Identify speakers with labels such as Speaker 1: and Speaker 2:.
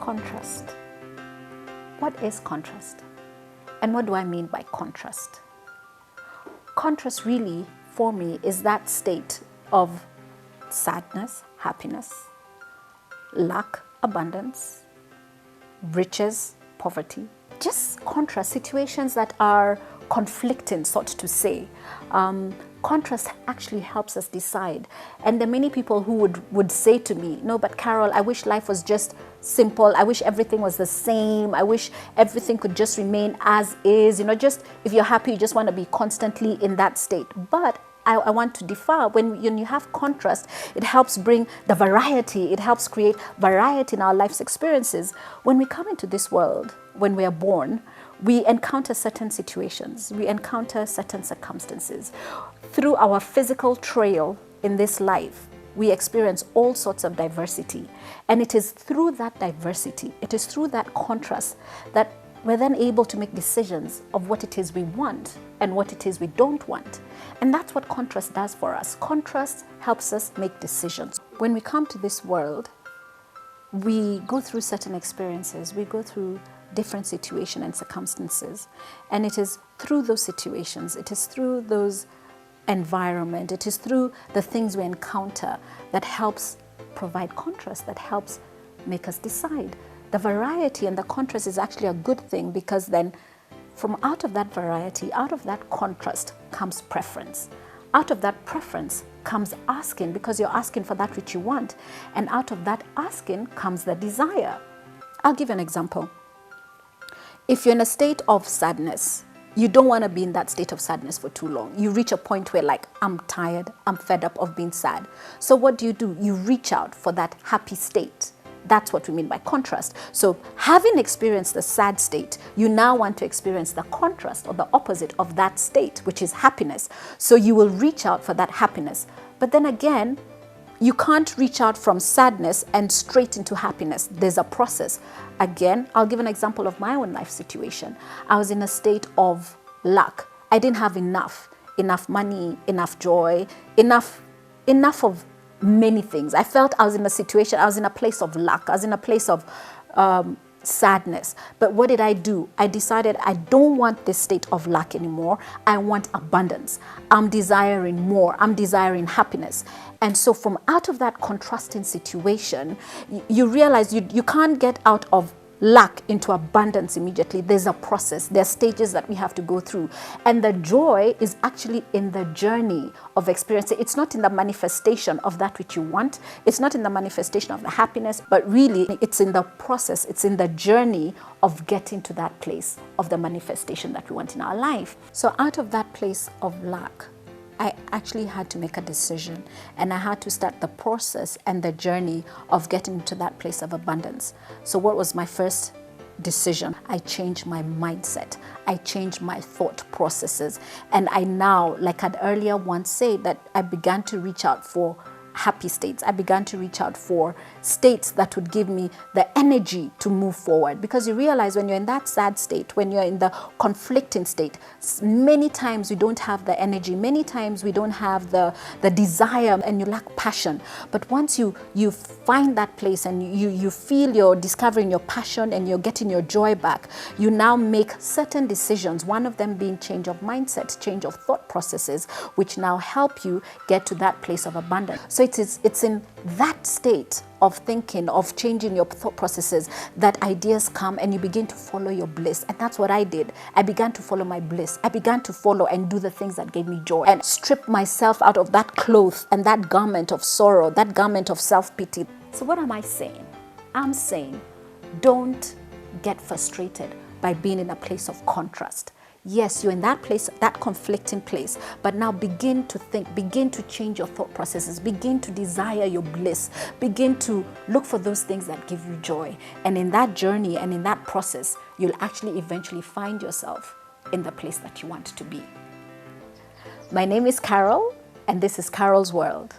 Speaker 1: Contrast. What is contrast? And what do I mean by contrast? Contrast really, for me, is that state of sadness, happiness, lack, abundance, riches, poverty. Just contrast, situations that are conflicting, sort to say. Contrast actually helps us decide. And there are many people who would say to me, no, but Carol, I wish life was just simple. I wish everything was the same. I wish everything could just remain as is. You know, just if you're happy, you just want to be constantly in that state. But I want to differ. When you have contrast, it helps bring the variety. It helps create variety in our life's experiences. When we come into this world, when we are born, we encounter certain situations. We encounter certain circumstances. Through our physical trail in this life, we experience all sorts of diversity. And it is through that diversity, it is through that contrast that we're then able to make decisions of what it is we want and what it is we don't want. And that's what contrast does for us. Contrast helps us make decisions. When we come to this world, we go through certain experiences. We go through different situations and circumstances. And it is through those situations, it is through those environment, it is through the things we encounter that helps provide contrast, that helps make us decide. The variety and the contrast is actually a good thing, because then from out of that variety, out of that contrast comes preference. Out of that preference comes asking, because you're asking for that which you want. And out of that asking comes the desire. I'll give you an example. If you're in a state of sadness, you don't want to be in that state of sadness for too long. You reach a point where, like, I'm tired, I'm fed up of being sad. So what do? You reach out for that happy state. That's what we mean by contrast. So having experienced the sad state, you now want to experience the contrast or the opposite of that state, which is happiness. So you will reach out for that happiness. But then again, you can't reach out from sadness and straight into happiness. There's a process. Again, I'll give an example of my own life situation. I was in a state of lack. I didn't have enough money, enough joy, enough of many things. I felt I was in a situation, I was in a place of lack. I was in a place of sadness. But what did I do? I decided I don't want this state of lack anymore. I want abundance. I'm desiring more. I'm desiring happiness. And so from out of that contrasting situation, you realize you can't get out of lack into abundance immediately. There's a process. There are stages that we have to go through. And the joy is actually in the journey of experiencing. It's not in the manifestation of that which you want. It's not in the manifestation of the happiness, but really it's in the process. It's in the journey of getting to that place of the manifestation that we want in our life. So out of that place of lack, I actually had to make a decision, and I had to start the process and the journey of getting to that place of abundance. So what was my first decision? I changed my mindset. I changed my thought processes. And I now, like I'd earlier once said, that I began to reach out for happy states. I began to reach out for states that would give me the energy to move forward. Because you realize when you're in that sad state, when you're in the conflicting state, many times we don't have the energy. Many times we don't have the desire, and you lack passion. But once you find that place and you feel you're discovering your passion and you're getting your joy back, you now make certain decisions, one of them being change of mindset, change of thought processes, which now help you get to that place of abundance. So it's in that state of thinking, of changing your thought processes, that ideas come and you begin to follow your bliss. And that's what I did. I began to follow my bliss. I began to follow and do the things that gave me joy, and strip myself out of that cloth and that garment of sorrow, that garment of self-pity. So what am I saying? I'm saying, don't get frustrated by being in a place of contrast. Yes, you're in that place, that conflicting place, but now begin to think, begin to change your thought processes, begin to desire your bliss, begin to look for those things that give you joy. And in that journey and in that process, you'll actually eventually find yourself in the place that you want to be. My name is Carol, and this is Carol's World.